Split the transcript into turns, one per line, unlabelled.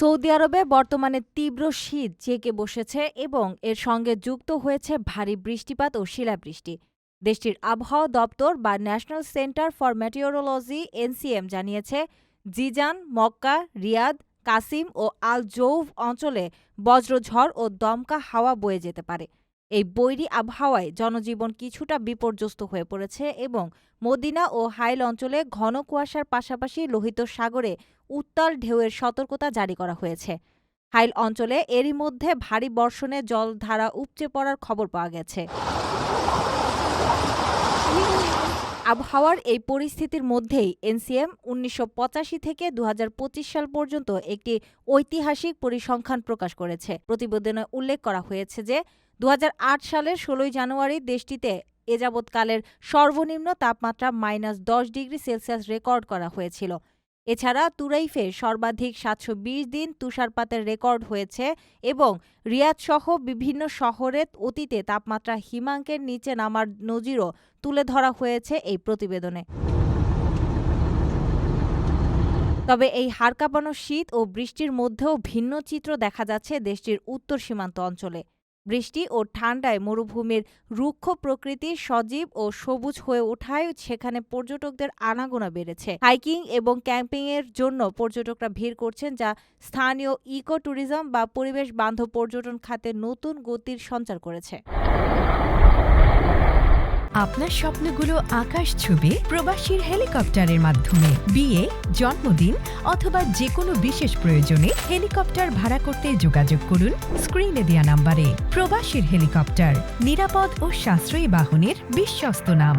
Saudi আরবে বর্তমানে তীব্র শীত জেঁকে বসেছে এবং এর সঙ্গে যুক্ত হয়েছে ভারী বৃষ্টিপাত ও শিলাবৃষ্টি। দেশটির আবহাওয়া দপ্তর বা national centre for meteorology NCM জানিয়েছে, জিজান, মক্কা, রিয়াদ, কাসিম ও আল জৌফ অঞ্চলে বজ্রঝড় ও দমকা হাওয়া বয়ে যেতে পারে। এই বৈরী আবহাওয়ায় জনজীবন কিছুটা বিপর্যস্ত হয়ে পড়েছে এবং মদিনা ও হাইল অঞ্চলে ঘন কুয়াশার পাশাপাশি লোহিত সাগরে উত্তাল ঢেউয়ের সতর্কতা জারি করা হয়েছে। হাইল অঞ্চলে এরই মধ্যে ভারী বর্ষণে জলধারা উপচে পড়ার খবর পাওয়া গেছে। আবহাওয়ার এই পরিস্থিতির মধ্যেই এনসিএম ১৯৮৫ থেকে ২০২৫ সাল পর্যন্ত একটি ঐতিহাসিক পরিসংখ্যান প্রকাশ করেছে। প্রতিবেদনে উল্লেখ করা হয়েছে যে ২০০৮ সালের ১৬ জানুয়ারি দেশটিতে এযাবৎকালের সর্বনিম্ন তাপমাত্রা -১০ ডিগ্রি সেলসিয়াস রেকর্ড করা হয়েছিল। এছাড়া তুরাইফে সর্বাধিক ৭২০ দিন তুষারপাতের রেকর্ড হয়েছে এবং রিয়াদসহ বিভিন্ন শহরে অতীতে তাপমাত্রা হিমাঙ্কের নিচে নামার নজিরও তুলে ধরা হয়েছে এই প্রতিবেদনে। তবে এই হাড় কাঁপানো শীত ও বৃষ্টির মধ্যেও ভিন্ন চিত্র দেখা যাচ্ছে দেশটির উত্তর সীমান্ত অঞ্চলে। বৃষ্টি ও ঠান্ডায় মরুভূমির রুক্ষ প্রকৃতি সজীব ও সবুজ হয়ে ওঠায় সেখানে পর্যটকদের আনাগোনা বেড়েছে। হাইকিং এবং ক্যাম্পিংয়ের জন্য পর্যটকরা ভিড় করছেন, যা স্থানীয় ইকো ট্যুরিজম বা পরিবেশ বান্ধব পর্যটন খাতে নতুন গতির সঞ্চার করেছে।
আপনার স্বপ্নগুলো আকাশ ছুবে প্রবাসীর হেলিকপ্টারের মাধ্যমে। বিয়ে, জন্মদিন অথবা যে কোনো বিশেষ প্রয়োজনে হেলিকপ্টার ভাড়া করতে যোগাযোগ করুন স্ক্রিনে দেয়া নাম্বারে। প্রবাসীর হেলিকপ্টার, নিরাপদ ও সাশ্রয়ী বাহনের বিশ্বস্ত নাম।